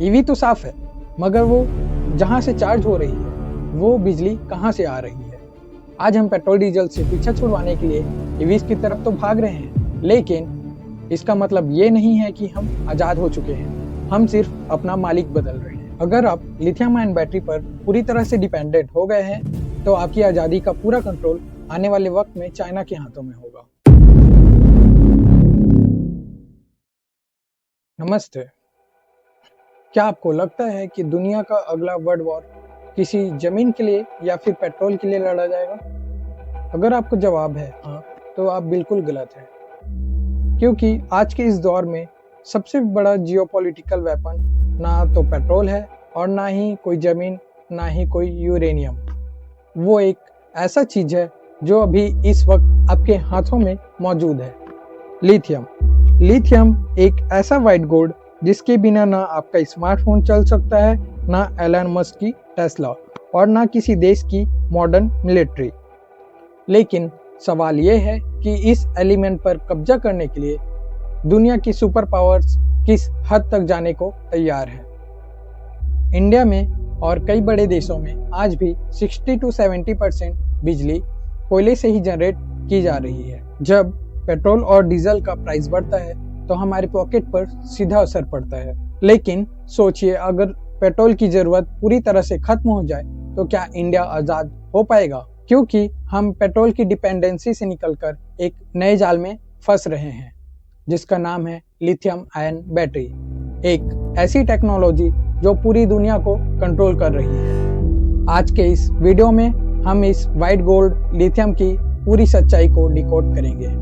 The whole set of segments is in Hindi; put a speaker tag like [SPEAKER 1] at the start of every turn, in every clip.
[SPEAKER 1] ईवी तो साफ है, मगर वो जहाँ से चार्ज हो रही है वो बिजली कहाँ से आ रही है। आज हम पेट्रोल डीजल से पीछा छुड़वाने के लिए ईवीज की तरफ तो भाग रहे हैं, लेकिन इसका मतलब ये नहीं है कि हम आज़ाद हो चुके हैं। हम सिर्फ अपना मालिक बदल रहे हैं। अगर आप लिथियम आयन बैटरी पर पूरी तरह से डिपेंडेंट हो गए हैं तो आपकी आज़ादी का पूरा कंट्रोल आने वाले वक्त में चाइना के हाथों में होगा। नमस्ते। क्या आपको लगता है कि दुनिया का अगला वर्ल्ड वॉर किसी जमीन के लिए या फिर पेट्रोल के लिए लड़ा जाएगा? अगर आपका जवाब है हाँ, तो आप बिल्कुल गलत हैं, क्योंकि आज के इस दौर में सबसे बड़ा जियोपॉलिटिकल वेपन ना तो पेट्रोल है और ना ही कोई जमीन, ना ही कोई यूरेनियम। वो एक ऐसा चीज है जो अभी इस वक्त आपके हाथों में मौजूद है, लिथियम। लिथियम एक ऐसा व्हाइट गोल्ड जिसके बिना ना आपका स्मार्टफोन चल सकता है, ना एलन मस्क की टेस्ला और ना किसी देश की मॉडर्न मिलिट्री। लेकिन सवाल यह है कि इस एलिमेंट पर कब्जा करने के लिए दुनिया की सुपर पावर्स किस हद तक जाने को तैयार है। इंडिया में और कई बड़े देशों में आज भी 60 to 70% बिजली कोयले से ही जनरेट की जा रही है। जब पेट्रोल और डीजल का प्राइस बढ़ता है तो हमारे पॉकेट पर सीधा असर पड़ता है। लेकिन सोचिए, अगर पेट्रोल की जरूरत पूरी तरह से खत्म हो जाए तो क्या इंडिया आजाद हो पाएगा? क्योंकि हम पेट्रोल की डिपेंडेंसी से निकलकर एक नए जाल में फंस रहे हैं जिसका नाम है लिथियम आयन बैटरी, एक ऐसी टेक्नोलॉजी जो पूरी दुनिया को कंट्रोल कर रही है। आज के इस वीडियो में हम इस व्हाइट गोल्ड लिथियम की पूरी सच्चाई को डिकोड करेंगे।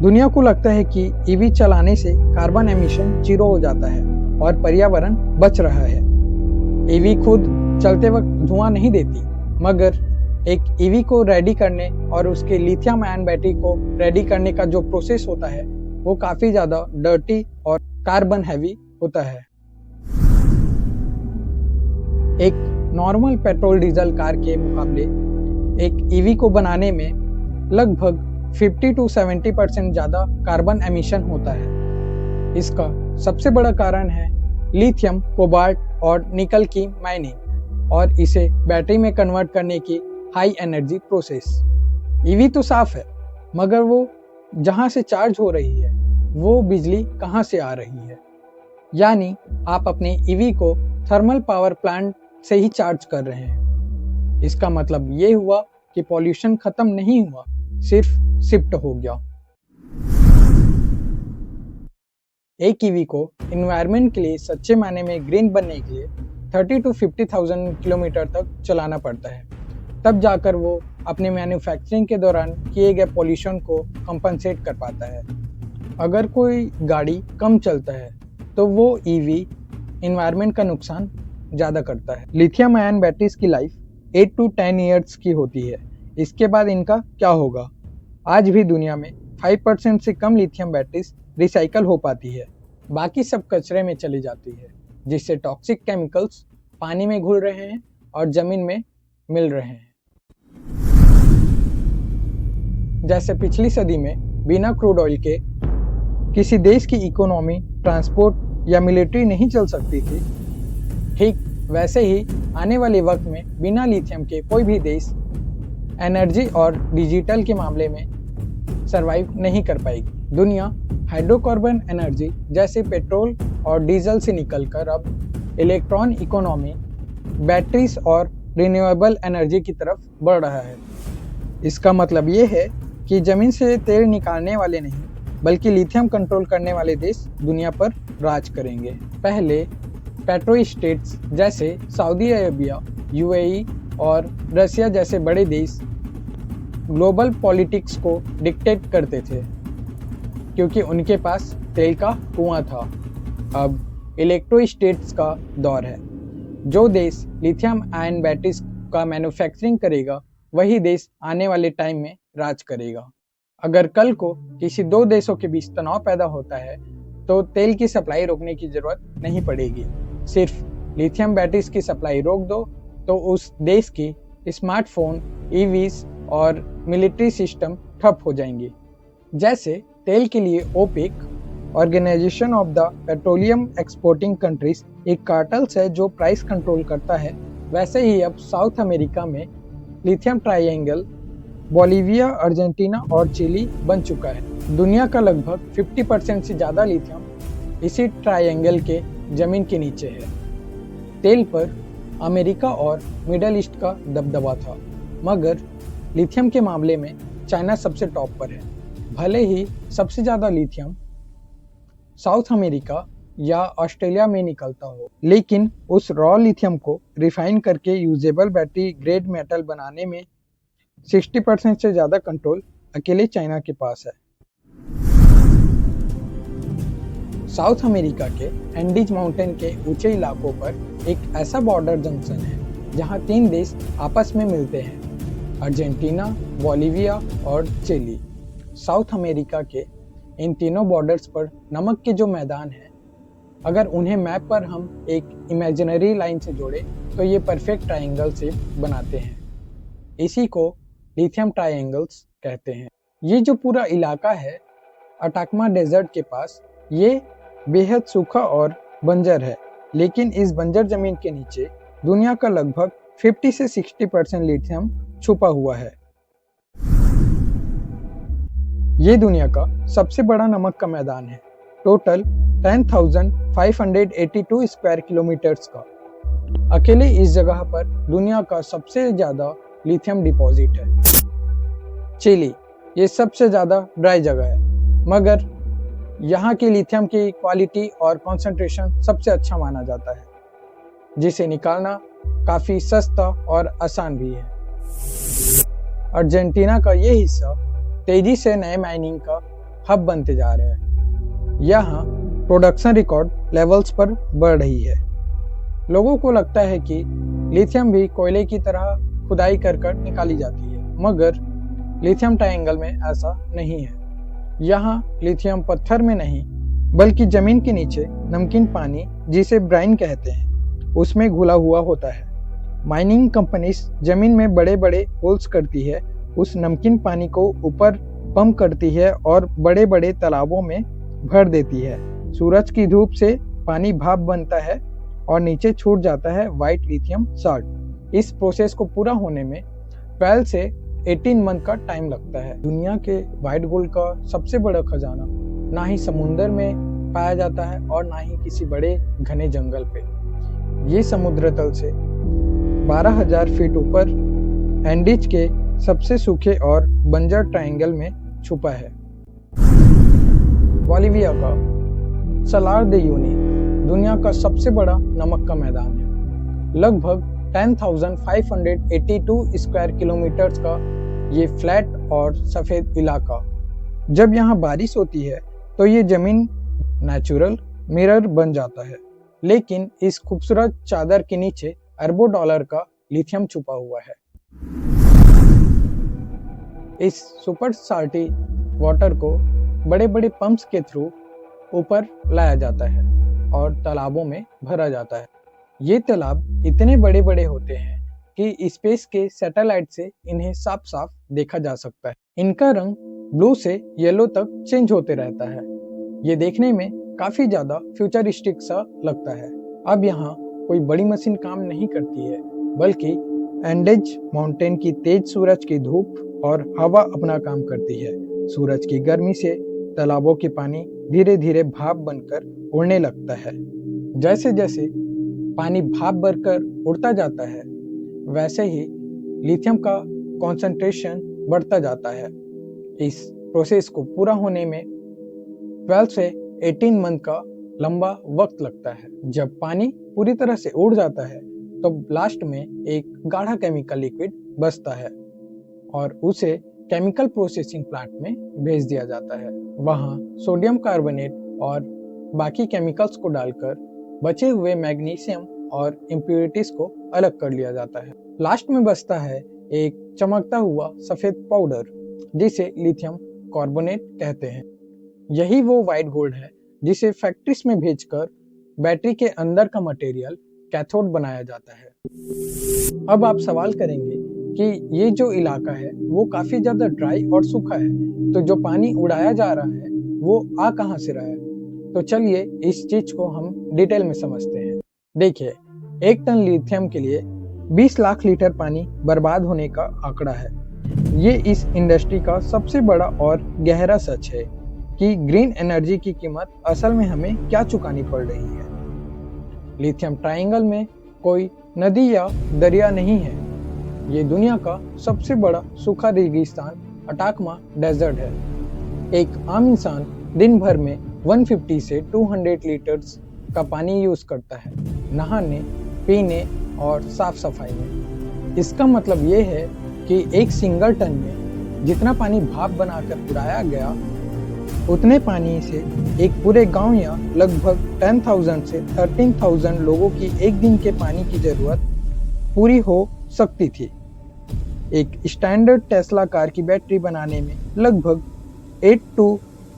[SPEAKER 1] दुनिया को लगता है कि ईवी चलाने से कार्बन एमिशन जीरो हो जाता है और पर्यावरण बच रहा है। ईवी खुद चलते वक्त धुआं नहीं देती, मगर एक ईवी को रेडी करने और उसके लिथियम आयन बैटरी को रेडी करने का जो प्रोसेस होता है वो काफी ज्यादा डर्टी और कार्बन हैवी होता है। एक नॉर्मल पेट्रोल डीजल कार के मुकाबले एक ईवी को बनाने में लगभग 50 to 70% ज्यादा कार्बन एमिशन होता है। इसका सबसे बड़ा कारण है लिथियम, कोबाल्ट और निकल की माइनिंग और इसे बैटरी में कन्वर्ट करने की हाई एनर्जी प्रोसेस। ईवी तो साफ है, मगर वो जहाँ से चार्ज हो रही है वो बिजली कहाँ से आ रही है। यानी आप अपने ईवी को थर्मल पावर प्लांट से ही चार्ज कर रहे हैं। इसका मतलब ये हुआ कि पॉल्यूशन खत्म नहीं हुआ, सिर्फ शिफ्ट हो गया। एक ईवी को एनवायरनमेंट के लिए सच्चे मायने में ग्रीन बनने के लिए 30 to 50,000 किलोमीटर तक चलाना पड़ता है, तब जाकर वो अपने मैन्युफैक्चरिंग के दौरान किए गए पॉल्यूशन को कंपनसेट कर पाता है। अगर कोई गाड़ी कम चलता है तो वो ईवी एनवायरनमेंट का नुकसान ज़्यादा करता है। लिथियम आयन बैटरीज की लाइफ 8 to 10 ईयर्स की होती है। इसके बाद इनका क्या होगा? आज भी दुनिया में 5% से कम लिथियम बैटरीज रिसाइकल हो पाती है, बाकी सब कचरे में चली जाती है, जिससे टॉक्सिक केमिकल्स पानी में घुल रहे हैं और जमीन में मिल रहे हैं। जैसे पिछली सदी में बिना क्रूड ऑयल के किसी देश की इकोनॉमी, ट्रांसपोर्ट या मिलिट्री नहीं चल सकती थी, ठीक वैसे ही आने वाले वक्त में बिना लिथियम के कोई भी देश एनर्जी और डिजिटल के मामले में सरवाइव नहीं कर पाएगी। दुनिया हाइड्रोकार्बन एनर्जी जैसे पेट्रोल और डीजल से निकलकर अब इलेक्ट्रॉन इकोनॉमी, बैटरीज और रिन्यूएबल एनर्जी की तरफ बढ़ रहा है। इसका मतलब ये है कि जमीन से तेल निकालने वाले नहीं, बल्कि लिथियम कंट्रोल करने वाले देश दुनिया पर राज करेंगे। पहले पेट्रो स्टेट्स जैसे सऊदी अरेबिया, यूएई और रसिया जैसे बड़े देश ग्लोबल पॉलिटिक्स को डिक्टेट करते थे, क्योंकि उनके पास तेल का कुआं था। अब इलेक्ट्रो स्टेट्स का दौर है। जो देश लिथियम आयन बैटरीज का मैन्युफैक्चरिंग करेगा वही देश आने वाले टाइम में राज करेगा। अगर कल को किसी दो देशों के बीच तनाव पैदा होता है तो तेल की सप्लाई रोकने की जरूरत नहीं पड़ेगी। सिर्फ लिथियम बैटरीज की सप्लाई रोक दो तो उस देश की स्मार्टफोन, ईवीज और मिलिट्री सिस्टम ठप हो जाएंगे। जैसे तेल के लिए OPEC organization of the petroleum exporting countries एक कार्टल्स है जो प्राइस कंट्रोल करता है। वैसे ही अब साउथ अमेरिका में लिथियम ट्रायंगल बोलिविया, अर्जेंटीना और चिली बन चुका है। दुनिया का लगभग 50% से ज़्यादा लिथियम इसी ट्रायंगल के जमीन के नीचे है। तेल पर अमेरिका और मिडल ईस्ट का दबदबा था, मगर लिथियम के मामले में चाइना सबसे टॉप पर है। भले ही सबसे ज़्यादा लिथियम साउथ अमेरिका या ऑस्ट्रेलिया में निकलता हो, लेकिन उस रॉ लिथियम को रिफाइन करके यूजेबल बैटरी ग्रेड मेटल बनाने में 60% से ज़्यादा कंट्रोल अकेले चाइना के पास है। साउथ अमेरिका के एंडीज माउंटेन के ऊंचे इलाकों पर एक ऐसा बॉर्डर जंक्शन है जहां 3 देश आपस में मिलते हैं, अर्जेंटीना, बोलिविया और चिली। साउथ अमेरिका के इन तीनों बॉर्डर्स पर नमक के जो मैदान हैं, अगर उन्हें मैप पर हम एक इमेजिनरी लाइन से जोड़े तो ये परफेक्ट ट्रायंगल शेप बनाते हैं। इसी को लिथियम ट्रायंगल्स कहते हैं। ये जो पूरा इलाका है अटाकमा डेजर्ट के पास, ये बेहद सूखा और बंजर है, लेकिन इस बंजर जमीन के नीचे दुनिया का लगभग 50 से 60% लिथियम छुपा हुआ है। ये दुनिया का सबसे बड़ा नमक का मैदान है, टोटल 10,582 स्क्वायर किलोमीटर्स का। अकेले इस जगह पर दुनिया का सबसे ज्यादा लिथियम डिपॉजिट है। चिली ये सबसे ज्यादा ड्राई जगह है, मगर यहाँ की लिथियम की क्वालिटी और कंसंट्रेशन सबसे अच्छा माना जाता है, जिसे निकालना काफी सस्ता और आसान भी है। अर्जेंटीना का ये हिस्सा तेजी से नए माइनिंग का हब बनते जा रहा है। यहाँ प्रोडक्शन रिकॉर्ड लेवल्स पर बढ़ रही है। लोगों को लगता है कि लिथियम भी कोयले की तरह खुदाई कर निकाली जाती है, मगर लिथियम ट्रायंगल में ऐसा नहीं है। यहाँ लिथियम पत्थर में नहीं, बल्कि जमीन के नीचे नमकीन पानी, जिसे ब्राइन कहते हैं, उसमें घुला हुआ होता है। माइनिंग कंपनीज जमीन में बड़े बड़े होल्स करती है, उस नमकीन पानी को ऊपर पंप करती है और बड़े बड़े तालाबों में भर देती है। सूरज की धूप से पानी भाप बनता है और नीचे छूट जाता है व्हाइट लिथियम साल्ट। इस प्रोसेस को पूरा होने में 12 से 18 मंथ का टाइम लगता है। दुनिया के व्हाइट गोल्ड का सबसे बड़ा खजाना ना ही समुद्र में पाया जाता है और ना ही किसी बड़े घने जंगल पे। ये समुद्र तल से 12,000 फीट ऊपर एंडीज के सबसे सूखे और बंजर ट्रायंगल में छुपा है। बोलिविया का सलार दे यूनी दुनिया का सबसे बड़ा नमक का मैदान है। लगभग 10,582 स्क्वायर किलोमीटर्स का ये फ्लैट और सफेद इलाका। जब यहाँ बारिश होती है तो ये जमीन नेचुरल मिरर बन जाता है, लेकिन इस खूबसूरत चादर के नीचे अरबों डॉलर का लिथियम छुपा हुआ है। इस सुपर साल्टी वाटर को बड़े बड़े पंप्स के थ्रू ऊपर लाया जाता है और तालाबों में भरा जाता है। ये तालाब इतने बड़े बड़े होते हैं कि स्पेस के सैटेलाइट से इन्हें साफ साफ देखा जा सकता है। इनका रंग ब्लू से येलो तक चेंज होते रहता है। ये देखने में काफी ज्यादा फ्यूचरिस्टिक सा लगता है। अब यहाँ कोई बड़ी मशीन काम नहीं करती है, बल्कि एंडेज माउंटेन की तेज सूरज की धूप और हवा अपना काम करती है। सूरज की गर्मी से तालाबों के पानी धीरे धीरे भाप बनकर उड़ने लगता है। जैसे जैसे पानी भाप बनकर उड़ता जाता है, वैसे ही लिथियम का कंसंट्रेशन बढ़ता जाता है। इस प्रोसेस को पूरा होने में 12 से 18 मंथ का लंबा वक्त लगता है। जब पानी पूरी तरह से उड़ जाता है तो लास्ट में एक गाढ़ा केमिकल लिक्विड बचता है और उसे केमिकल प्रोसेसिंग प्लांट में भेज दिया जाता है। वहाँ सोडियम कार्बोनेट और बाकी केमिकल्स को डालकर बचे हुए मैग्नीशियम और इम्प्योरिटीज को अलग कर लिया जाता है। लास्ट में बचता है एक चमकता हुआ सफेद पाउडर, जिसे लिथियम कार्बोनेट कहते हैं। यही वो व्हाइट गोल्ड है जिसे फैक्ट्रीज में भेजकर बैटरी के अंदर का मटेरियल कैथोड बनाया जाता है। अब आप सवाल करेंगे कि ये जो इलाका है वो काफी ज्यादा ड्राई और सूखा है, तो जो पानी उड़ाया जा रहा है वो आ कहाँ से रहा है? तो चलिए इस चीज को हम डिटेल में समझते हैं। देखिए, 1 टन लिथियम के लिए 20 लाख लीटर पानी बर्बाद होने का आंकड़ा है। ये इस इंडस्ट्री का सबसे बड़ा और गहरा सच है कि ग्रीन एनर्जी की कीमत असल में हमें क्या चुकानी पड़ रही है। लिथियम ट्रायंगल में कोई नदी या दरिया नहीं है। ये दुनिया का सबसे बड़ा सूखा रेगिस्तान अटाकमा डेजर्ट है। एक आम इंसान दिन भर में 150 से 200 लीटर्स का पानी यूज करता है, नहाने, पीने और साफ सफाई में। इसका मतलब ये है कि एक सिंगल टन में जितना पानी भाप बनाकर उड़ाया गया, उतने पानी से एक पूरे गांव या लगभग 10,000 से 13,000 लोगों की एक दिन के पानी की जरूरत पूरी हो सकती थी। एक स्टैंडर्ड टेस्ला कार की बैटरी बनाने में लगभग 8 to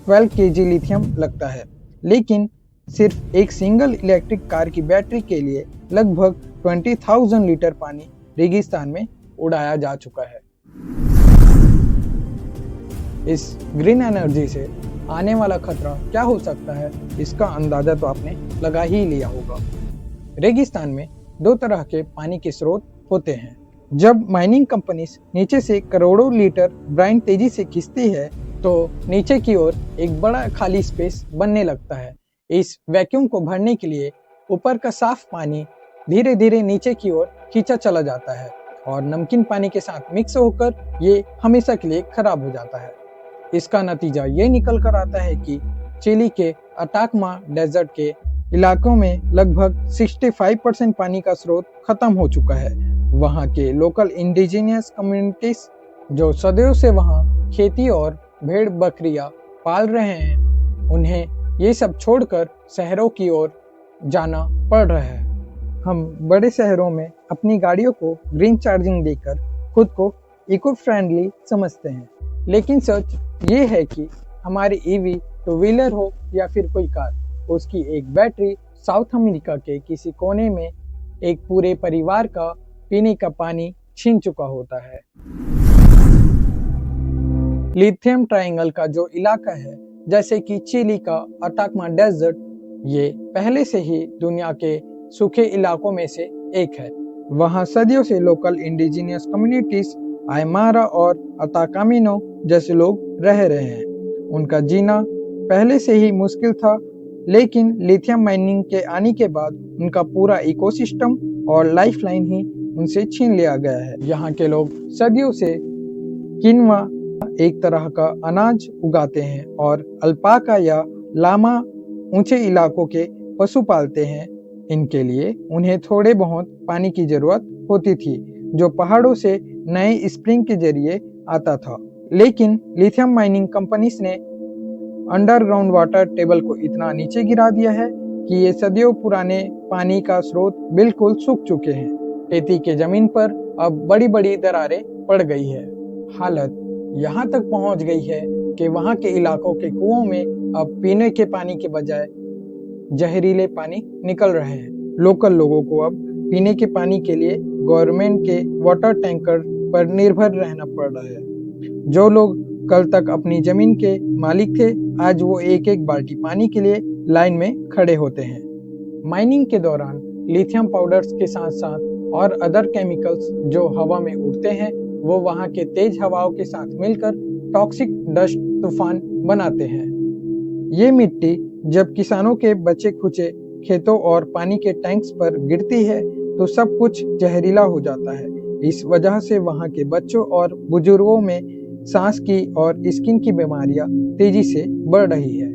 [SPEAKER 1] 12 kg लिथियम लगता है, लेकिन सिर्फ एक सिंगल इलेक्ट्रिक कार की बैटरी के लिए लगभग 20,000 लीटर पानी रेगिस्तान में उड़ाया जा चुका है। इस ग्रीन एनर्जी से आने वाला खतरा क्या हो सकता है, इसका अंदाजा तो आपने लगा ही लिया होगा। रेगिस्तान में 2 तरह के पानी के स्रोत होते हैं। जब माइनिंग कंपनीज नीचे से करोड़ों लीटर ब्राइन तेजी से खींचती है, तो नीचे की ओर एक बड़ा खाली स्पेस बनने लगता है। इस वैक्यूम को भरने के लिए ऊपर का साफ पानी धीरे धीरे नीचे की ओर खींचा चला जाता है और नमकीन पानी के साथ मिक्स होकर ये हमेशा के लिए खराब हो जाता है। इसका नतीजा ये निकल कर आता है कि चिली के अटाकमा डेजर्ट के इलाकों में लगभग 65% पानी का स्रोत खत्म हो चुका है। वहाँ के लोकल इंडिजिनियस कम्युनिटीज जो सदियों से वहाँ खेती और भेड़ बकरियां पाल रहे हैं, उन्हें ये सब छोड़कर शहरों की ओर जाना पड़ रहा है। हम बड़े शहरों में अपनी गाड़ियों को ग्रीन चार्जिंग देकर खुद को इको फ्रेंडली समझते हैं, लेकिन सच ये है कि हमारी ईवी टू व्हीलर हो या फिर कोई कार, उसकी एक बैटरी साउथ अमेरिका के किसी कोने में एक पूरे परिवार का पीने का पानी छीन चुका होता है। लिथियम ट्रायंगल का जो इलाका है, जैसे कि चिली का अटाकमा डेजर्ट, ये पहले से ही दुनिया के सूखे इलाकों में से एक है। वहाँ सदियों से लोकल इंडिजिनियस कम्युनिटीज आयमारा और अताकामिनो जैसे लोग रह रहे हैं। उनका जीना पहले से ही मुश्किल था, लेकिन लिथियम माइनिंग के आने के बाद उनका पूरा इकोसिस्टम और लाइफलाइन ही उनसे छीन लिया गया है। यहाँ के लोग सदियों से किनवा, एक तरह का अनाज, उगाते हैं और अल्पाका या लामा ऊंचे इलाकों के पशु पालते हैं। इनके लिए उन्हें थोड़े बहुत पानी की जरूरत होती थी, जो पहाड़ों से नए स्प्रिंग के जरिए आता था। लेकिन लिथियम माइनिंग कंपनीज ने अंडरग्राउंड वाटर टेबल को इतना नीचे गिरा दिया है कि ये सदियों पुराने पानी का स्रोत बिल्कुल सूख चुके हैं। खेती के जमीन पर अब बड़ी बड़ी दरारें पड़ गई है। हालत यहाँ तक पहुँच गई है कि वहाँ के इलाकों के कुओं में अब पीने के पानी के बजाय जहरीले पानी निकल रहे हैं। लोकल लोगों को अब पीने के पानी के लिए गवर्नमेंट के वाटर टैंकर पर निर्भर रहना पड़ रहा है। जो लोग कल तक अपनी जमीन के मालिक थे, आज वो एक एक बाल्टी पानी के लिए लाइन में खड़े होते हैं। माइनिंग के दौरान लिथियम पाउडर्स के साथ साथ और अदर केमिकल्स जो हवा में उड़ते हैं, वो वहाँ के तेज हवाओं के साथ मिलकर टॉक्सिक डस्ट तूफान बनाते हैं। ये मिट्टी जब किसानों के बचे खुचे खेतों और पानी के टैंक्स पर गिरती है तो सब कुछ जहरीला हो जाता है। इस वजह से वहाँ के बच्चों और बुजुर्गों में सांस की और स्किन की बीमारियां तेजी से बढ़ रही है।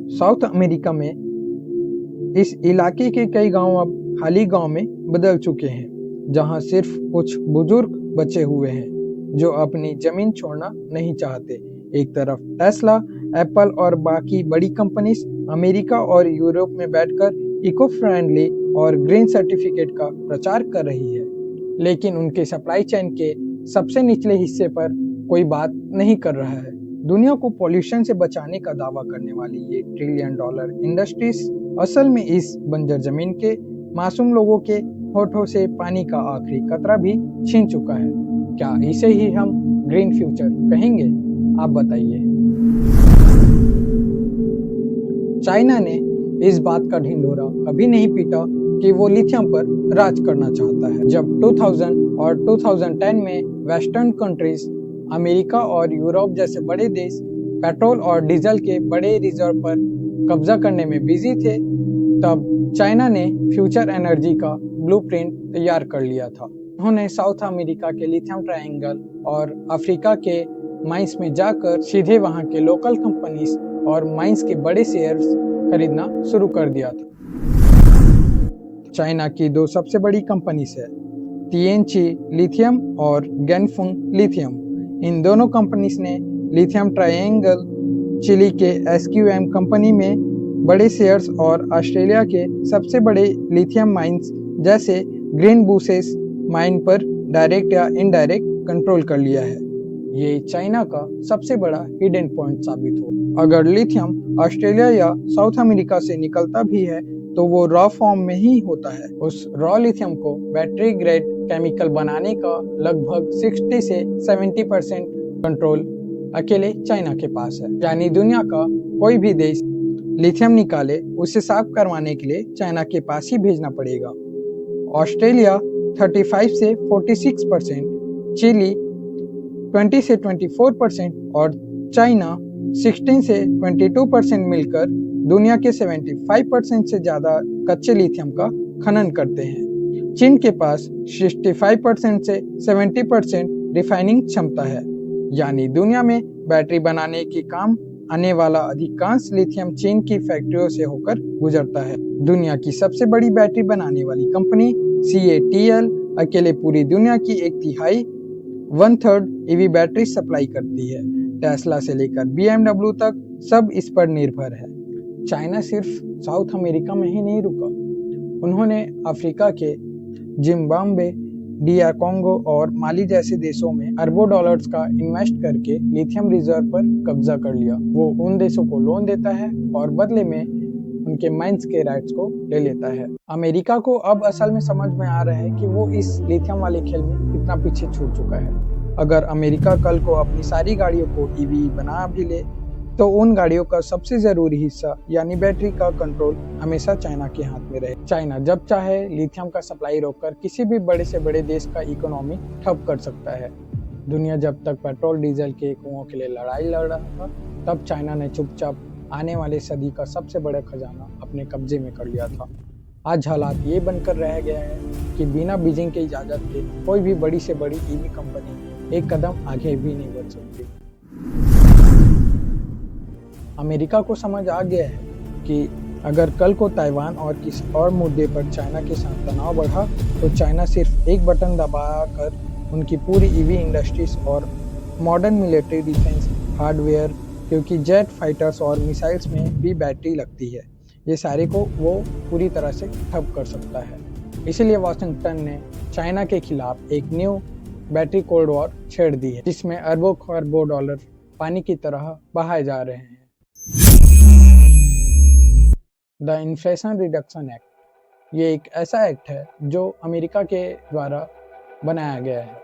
[SPEAKER 1] साउथ अमेरिका में इस इलाके के कई गांव अब खाली गांव में बदल चुके हैं, जहां सिर्फ कुछ बुजुर्ग बचे हुए हैं जो अपनी जमीन छोड़ना नहीं चाहते। एक तरफ टेस्ला, एप्पल और बाकी बड़ी कंपनीज अमेरिका और यूरोप में बैठकर इको फ्रेंडली और ग्रीन सर्टिफिकेट का प्रचार कर रही है, लेकिन उनके सप्लाई चेन के सबसे निचले हिस्से पर कोई बात नहीं कर रहा है। दुनिया को पॉल्यूशन से बचाने का दावा करने वाली ये $1 ट्रिलियन इंडस्ट्रीज असल में इस बंजर जमीन के मासूम लोगों के होठों से पानी का आखिरी कतरा भी छीन चुका है। क्या इसे ही हम ग्रीन फ्यूचर कहेंगे? आप बताइए। चाइना ने इस बात का ढिंढोरा कभी नहीं पीटा कि वो लिथियम पर राज करना चाहता है। जब 2000 और 2010 में वेस्टर्न कंट्रीज अमेरिका और यूरोप जैसे बड़े देश पेट्रोल और डीजल के बड़े रिजर्व पर कब्जा करने में बिजी थे, तब चाइना ने फ्यूचर एनर्जी का ब्लूप्रिंट तैयार कर लिया था। उन्होंने साउथ अमेरिका के लिथियम ट्रायंगल और अफ्रीका के माइंस में जाकर सीधे वहां के लोकल कंपनीज और माइंस के बड़े शेयर्स खरीदना शुरू कर दिया था। चाइना की दो सबसे बड़ी कंपनीज है, टीएनची लिथियम और गैनफुंग लिथियम। इन दोनों कंपनीज ने लिथियम ट्रायंगल, चिली के एसक्यूएम कंपनी में बड़े शेयर्स और ऑस्ट्रेलिया के सबसे बड़े लिथियम माइंस जैसे ग्रीन बूसेस माइन पर डायरेक्ट या इनडायरेक्ट कंट्रोल कर लिया है। ये चाइना का सबसे बड़ा हिडन पॉइंट साबित हो। अगर लिथियम ऑस्ट्रेलिया या साउथ अमेरिका से निकलता भी है तो वो रॉ फॉर्म में ही होता है। उस रॉ लिथियम को बैटरी ग्रेड केमिकल बनाने का लगभग 60 से 70% कंट्रोल अकेले चाइना के पास है। यानी दुनिया का कोई भी देश लिथियम निकाले, उसे साफ करवाने के लिए चाइना के पास ही भेजना पड़ेगा। ऑस्ट्रेलिया 35 से 46%, चिली 20 से 24% और चाइना 16 से 22% मिलकर दुनिया के 75% से ज़्यादा कच्चे लिथियम का खनन करते हैं। चीन के पास 65% से 70% रिफाइनिंग क्षमता है, यानी दुनिया में बैटरी बनाने के काम आने वाला अधिकांश लिथियम चीन की फैक्ट्रियों से होकर गुजरता है। दुनिया की सबसे बड़ी बैटरी बनाने वाली कंपनी CATL अकेले पूरी दुनिया की 1/3 1/3 EV बैटरी सप्लाई करती है। टेस्ला से लेकर BMW तक सब इस पर निर्भर है। चाइना सिर्फ साउथ अमेरिका में ही नहीं रुका, उन्होंने अफ्रीका के जिम्बाब्वे, DR कॉन्गो और माली जैसे देशों में अरबों डॉलर्स का इन्वेस्ट करके लिथियम रिजर्व पर कब्जा कर लिया। वो उन देशों को लोन देता है और बदले में उनके माइंस के राइट्स को ले लेता है। अमेरिका को अब असल में समझ में आ रहा है कि वो इस लिथियम वाले खेल में कितना पीछे छूट चुका है। अगर अमेरिका कल को अपनी सारी गाड़ियों को EV बना भी ले तो उन गाड़ियों का सबसे जरूरी हिस्सा यानी बैटरी का कंट्रोल हमेशा चाइना के हाथ में रहे। चाइना जब चाहे लिथियम का सप्लाई रोककर किसी भी बड़े से बड़े देश का इकोनॉमी ठप कर सकता है। दुनिया जब तक पेट्रोल डीजल के कुओं के लिए लड़ाई लड़ रहा था, तब चाइना ने चुपचाप आने वाले सदी का सबसे बड़ा खजाना अपने कब्जे में कर लिया था। आज हालात ये बनकर रह गया है कि बिना बीजिंग की इजाज़त के कोई भी बड़ी से बड़ी EV कंपनी एक कदम आगे भी नहीं बढ़ सकती। अमेरिका को समझ आ गया है कि अगर कल को ताइवान और किसी और मुद्दे पर चाइना के साथ तनाव बढ़ा तो चाइना सिर्फ एक बटन दबाकर उनकी पूरी EV इंडस्ट्रीज और मॉडर्न मिलिट्री डिफेंस हार्डवेयर, क्योंकि जेट फाइटर्स और मिसाइल्स में भी बैटरी लगती है, ये सारे को वो पूरी तरह से ठप कर सकता है। इसीलिए वाशिंगटन ने चाइना के खिलाफ एक न्यू बैटरी कोल्ड वॉर छेड़ दी है, जिसमें अरबों खरबों डॉलर पानी की तरह बहाए जा रहे हैं। द इन्फ्लेशन रिडक्शन एक्ट, ये एक ऐसा एक्ट है जो अमेरिका के द्वारा बनाया गया है।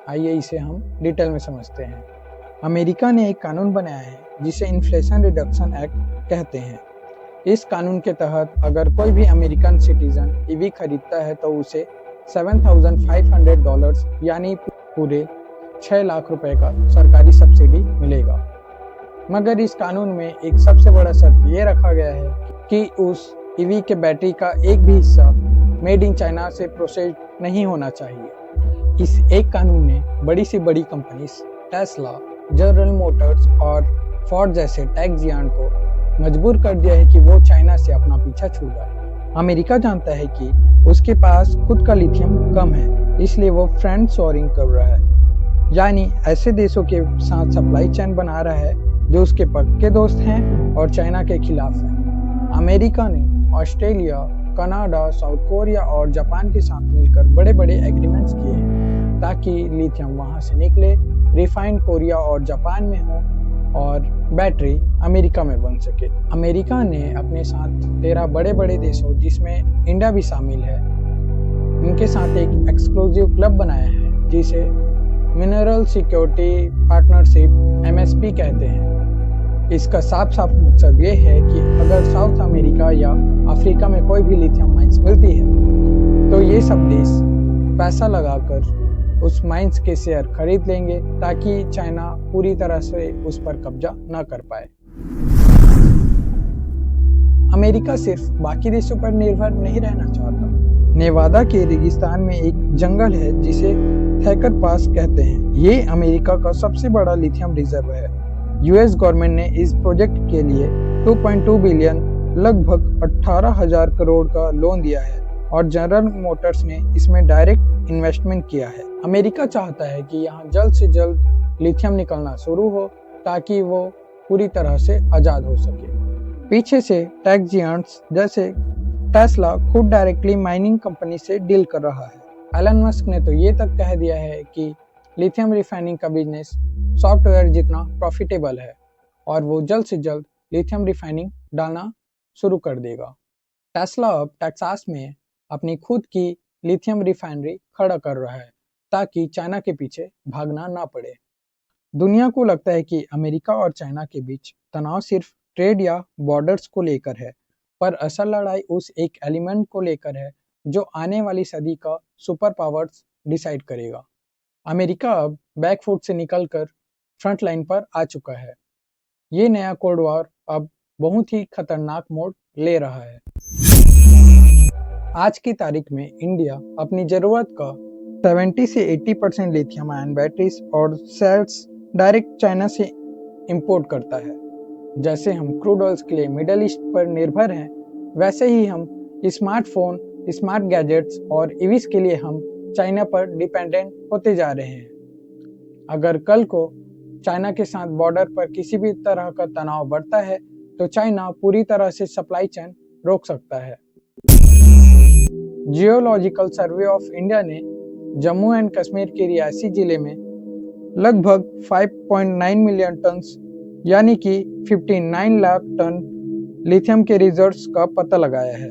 [SPEAKER 1] आइए इसे हम डिटेल में समझते हैं। अमेरिका ने एक कानून बनाया है जिसे इन्फ्लेशन रिडक्शन एक्ट कहते हैं। इस कानून के तहत अगर कोई भी अमेरिकन सिटीजन EV खरीदता है तो उसे $7,500 यानी पूरे 6 लाख रुपए का सरकारी सब्सिडी मिलेगा। मगर इस कानून में एक सबसे बड़ा शर्त ये रखा गया है कि उस EV के बैटरी का एक भी हिस्सा मेड इन चाइना से प्रोसेस नहीं होना चाहिए। इस एक कानून ने बड़ी से बड़ी कंपनीज टेस्ला, जनरल मोटर्स और फोर्ड जैसे टेक जियांट को मजबूर कर दिया है कि वो चाइना से अपना पीछा छुड़ाए। अमेरिका जानता है कि उसके पास खुद का लिथियम कम है, इसलिए वो फ्रेंड शोरिंग कर रहा है, यानी ऐसे देशों के साथ सप्लाई चेन बना रहा है जो उसके पक्के दोस्त हैं और चाइना के खिलाफ हैं। अमेरिका ने ऑस्ट्रेलिया, कनाडा, साउथ कोरिया और जापान के साथ मिलकर बड़े बड़े एग्रीमेंट्स किए हैं ताकि लिथियम वहां से निकले, रिफाइंड कोरिया और जापान में हो और बैटरी अमेरिका में बन सके। अमेरिका ने अपने साथ 13 बड़े बड़े देशों जिसमें इंडिया भी शामिल है, उनके साथ एक एक्सक्लूसिव क्लब बनाया है जिसे मिनरल सिक्योरिटी पार्टनरशिप MSP कहते हैं। इसका साफ साफ मकसद ये है कि अगर साउथ अमेरिका या अफ्रीका में कोई भी लिथियम माइंस मिलती है तो ये सब देश पैसा लगाकर उस माइंस के शेयर खरीद लेंगे ताकि चाइना पूरी तरह से उस पर कब्जा न कर पाए। अमेरिका सिर्फ बाकी देशों पर निर्भर नहीं रहना चाहता। नेवादा के रेगिस्तान में एक जंगल है जिसे थैकर पास कहते हैं। ये अमेरिका का सबसे बड़ा लिथियम रिजर्व है। यूएस गवर्नमेंट ने इस प्रोजेक्ट के लिए 2.2 बिलियन लगभग 18,000 करोड़ का लोन दिया है और जनरल मोटर्स ने इसमें डायरेक्ट इन्वेस्टमेंट किया है। अमेरिका चाहता है कि यहाँ जल्द से जल्द लिथियम निकलना शुरू हो ताकि वो पूरी तरह से आज़ाद हो सके। पीछे से टेक जियांट्स जैसे टेस्ला खुद डायरेक्टली माइनिंग कंपनी से डील कर रहा है। एलन मस्क ने तो ये तक कह दिया है कि लिथियम रिफाइनिंग का बिजनेस सॉफ्टवेयर जितना प्रॉफिटेबल है और वो जल्द से जल्द लिथियम रिफाइनिंग डालना शुरू कर देगा। टेस्ला अब टेक्सास में अपनी खुद की लिथियम रिफाइनरी खड़ा कर रहा है ताकि चाइना के पीछे भागना ना पड़े। दुनिया को लगता है कि अमेरिका और चाइना के बीच तनाव सिर्फ ट्रेड या बॉर्डर्स को लेकर है, पर असल लड़ाई उस एक एलिमेंट को लेकर है जो आने वाली सदी का सुपर पावर्स डिसाइड करेगा। अमेरिका अब बैकफुट से निकलकर फ्रंट लाइन पर आ चुका है। ये नया कोल्ड वॉर अब बहुत ही खतरनाक मोड़ ले रहा है। आज की तारीख में इंडिया अपनी जरूरत का 70 से 80% लिथियम आयन बैटरीज और सेल्स डायरेक्ट चाइना से इंपोर्ट करता है। जैसे हम क्रूड ऑयल्स के लिए मिडल ईस्ट पर निर्भर हैं, वैसे ही हम स्मार्टफोन, स्मार्ट गैजेट्स और ईवीज के लिए हम चाइना पर डिपेंडेंट होते जा रहे हैं। अगर कल को चाइना के साथ बॉर्डर पर किसी भी तरह का तनाव बढ़ता है तो चाइना पूरी तरह से सप्लाई चेन रोक सकता है। जियोलॉजिकल सर्वे ऑफ इंडिया ने जम्मू एंड कश्मीर के रियासी जिले में लगभग 5.9 मिलियन टन यानी कि 59 लाख टन लिथियम के रिजर्व्स का पता लगाया है।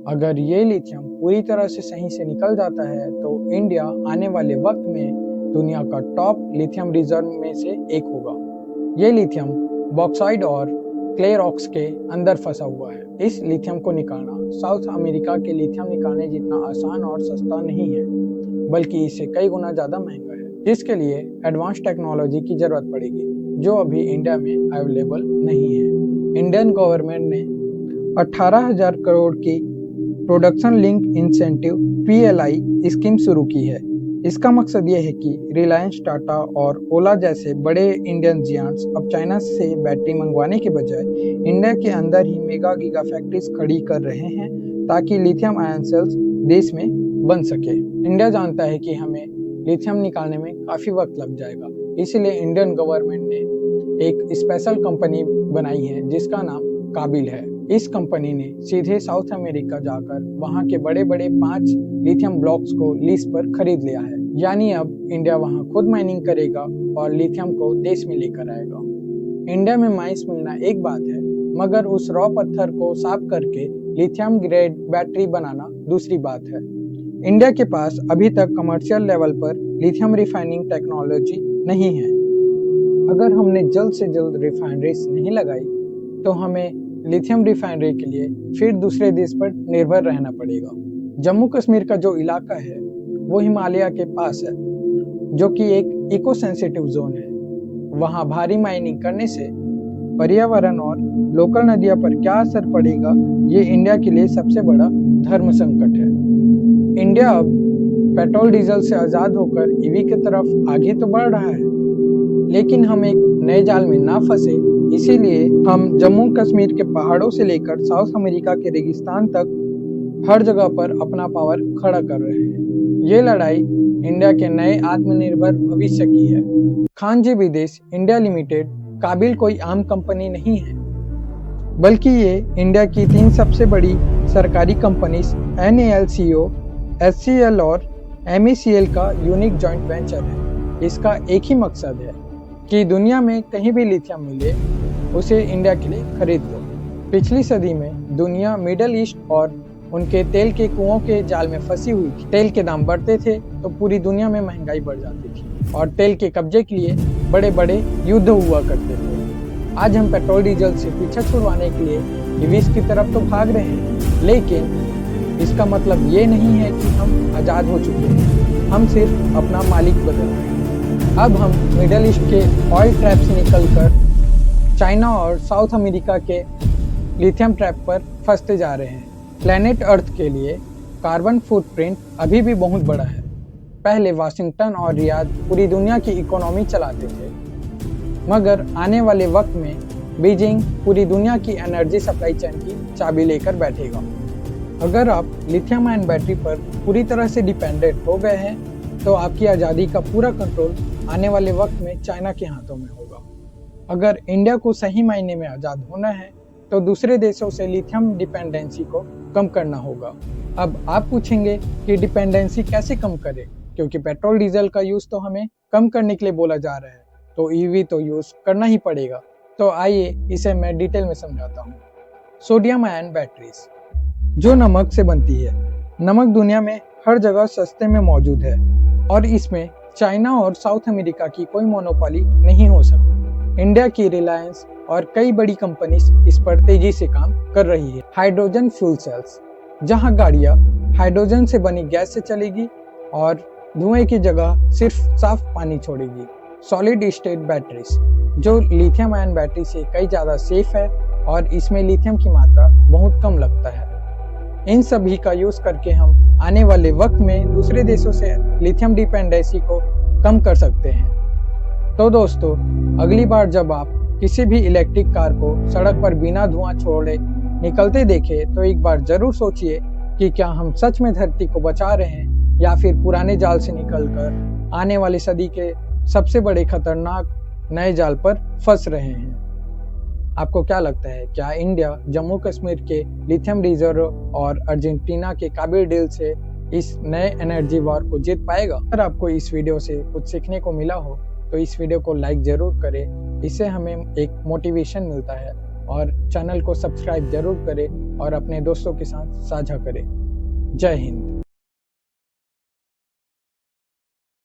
[SPEAKER 1] अगर ये लिथियम पूरी तरह से सही से निकल जाता है तो इंडिया आने वाले वक्त में दुनिया का टॉप लिथियम रिजर्व में से एक होगा। ये लिथियम बॉक्साइड और क्ले रॉक्स के अंदर फंसा हुआ है। इस लिथियम को निकालना साउथ अमेरिका के लिथियम निकालने जितना आसान और सस्ता नहीं है, बल्कि इससे कई गुना ज़्यादा महंगा है, जिसके लिए एडवांस टेक्नोलॉजी की ज़रूरत पड़ेगी जो अभी इंडिया में अवेलेबल नहीं है। इंडियन गवर्नमेंट ने 18,000 करोड़ की production link incentive PLI scheme शुरू की है। इसका मकसद ये है कि रिलायंस, टाटा और ओला जैसे बड़े इंडियन जियांट्स अब चाइना से बैटरी मंगवाने के बजाय इंडिया के अंदर ही मेगा गीगा फैक्ट्रीज खड़ी कर रहे हैं ताकि लिथियम आयन सेल्स देश में बन सके। इंडिया जानता है कि हमें लिथियम निकालने में काफ़ी वक्त लग जाएगा, इसलिए इंडियन गवर्नमेंट ने एक स्पेशल कंपनी बनाई है जिसका नाम काबिल है। इस कंपनी ने सीधे साउथ अमेरिका जाकर वहां के बड़े बड़े 5 लिथियम ब्लॉक्स को लीज पर खरीद लिया है। यानी अब इंडिया वहां खुद माइनिंग करेगा और लिथियम को देश में लेकर आएगा। इंडिया में माइंस मिलना एक बात है, मगर उस रॉ पत्थर को साफ करके लिथियम ग्रेड बैटरी बनाना दूसरी बात है। इंडिया के पास अभी तक कमर्शियल लेवल पर लिथियम रिफाइनिंग टेक्नोलॉजी नहीं है। अगर हमने जल्द से जल्द रिफाइनरीज नहीं लगाई तो हमें लिथियम रिफाइनरी के लिए फिर दूसरे देश पर निर्भर रहना पड़ेगा। जम्मू कश्मीर का जो इलाका है वो हिमालय के पास है, जो कि एक इको सेंसिटिव जोन है। वहाँ भारी माइनिंग करने से पर्यावरण और लोकल नदियों पर क्या असर पड़ेगा, ये इंडिया के लिए सबसे बड़ा धर्म संकट है। इंडिया अब पेट्रोल डीजल से आज़ाद होकर ईवी की तरफ आगे तो बढ़ रहा है, लेकिन हम एक नए जाल में ना फंसे, इसीलिए हम जम्मू कश्मीर के पहाड़ों से लेकर साउथ अमेरिका के रेगिस्तान तक हर जगह पर अपना पावर खड़ा कर रहे हैं। ये लड़ाई इंडिया के नए आत्मनिर्भर भविष्य की है। खानजी विदेश इंडिया लिमिटेड काबिल कोई आम कंपनी नहीं है, बल्कि ये इंडिया की 3 सबसे बड़ी सरकारी कंपनीज NALCO, SCL और MECL का यूनिक जॉइंट वेंचर है। इसका एक ही मकसद है कि दुनिया में कहीं भी लिथियम मिले उसे इंडिया के लिए खरीद लो। पिछली सदी में दुनिया मिडल ईस्ट और उनके तेल के कुओं के जाल में फंसी हुई थी। तेल के दाम बढ़ते थे तो पूरी दुनिया में महंगाई बढ़ जाती थी और तेल के कब्जे के लिए बड़े बड़े युद्ध हुआ करते थे। आज हम पेट्रोल डीजल से पीछा छुड़वाने के लिए ईवीज की तरफ तो भाग रहे हैं, लेकिन इसका मतलब ये नहीं है कि हम आज़ाद हो चुके हैं। हम सिर्फ अपना मालिक बदल रहे हैं। अब हम मिडल ईस्ट के ऑयल ट्रैप से निकलकर चाइना और साउथ अमेरिका के लिथियम ट्रैप पर फंसते जा रहे हैं। प्लैनेट अर्थ के लिए कार्बन फुटप्रिंट अभी भी बहुत बड़ा है। पहले वाशिंगटन और रियाद पूरी दुनिया की इकोनॉमी चलाते थे, मगर आने वाले वक्त में बीजिंग पूरी दुनिया की एनर्जी सप्लाई चेन की चाबी लेकर बैठेगा। अगर आप लिथियम आयन बैटरी पर पूरी तरह से डिपेंडेंट हो गए हैं, तो आपकी आज़ादी का पूरा कंट्रोल आने वाले वक्त में चाइना के हाथों में होगा। अगर इंडिया को सही मायने में आज़ाद होना है, तो दूसरे देशों से लिथियम डिपेंडेंसी को कम करना होगा। अब आप पूछेंगे कि डिपेंडेंसी कैसे कम करें, क्योंकि पेट्रोल डीजल का यूज़ तो हमें कम करने के लिए बोला जा रहा है, तो ईवी तो यूज़ करना ही पड़ेगा। तो आइए इसे मैं डिटेल में समझाता हूँ। सोडियम आयन बैटरीज जो नमक से बनती है। नमक दुनिया में हर जगह सस्ते में मौजूद है और इसमें चाइना और साउथ अमेरिका की कोई मोनोपोली नहीं हो सकती। इंडिया की रिलायंस और कई बड़ी कंपनीज इस पर तेजी से काम कर रही है। हाइड्रोजन फ्यूल सेल्स, जहां गाड़ियां हाइड्रोजन से बनी गैस से चलेगी और धुएं की जगह सिर्फ साफ पानी छोड़ेगी। सॉलिड स्टेट बैटरीज जो लिथियम आयन बैटरी से कई ज़्यादा सेफ है और इसमें लिथियम की मात्रा बहुत कम लगता है। इन सभी का यूज़ करके हम आने वाले वक्त में दूसरे देशों से लिथियम डिपेंडेंसी को कम कर सकते हैं। तो दोस्तों, अगली बार जब आप किसी भी इलेक्ट्रिक कार को सड़क पर बिना धुआं छोड़े निकलते देखें, तो एक बार जरूर सोचिए कि क्या हम सच में धरती को बचा रहे हैं या फिर पुराने जाल से निकलकर आने वाली सदी के सबसे बड़े खतरनाक नए जाल पर फंस रहे हैं। आपको क्या लगता है, क्या इंडिया जम्मू कश्मीर के लिथियम रिजर्व और अर्जेंटीना के काबिल डील से इस नए एनर्जी वॉर को जीत पाएगा? अगर आपको इस वीडियो से कुछ सीखने को मिला हो तो इस वीडियो को लाइक जरूर करें, इससे हमें एक मोटिवेशन मिलता है। और चैनल को सब्सक्राइब जरूर करें और अपने दोस्तों के साथ साझा करें। जय हिंद।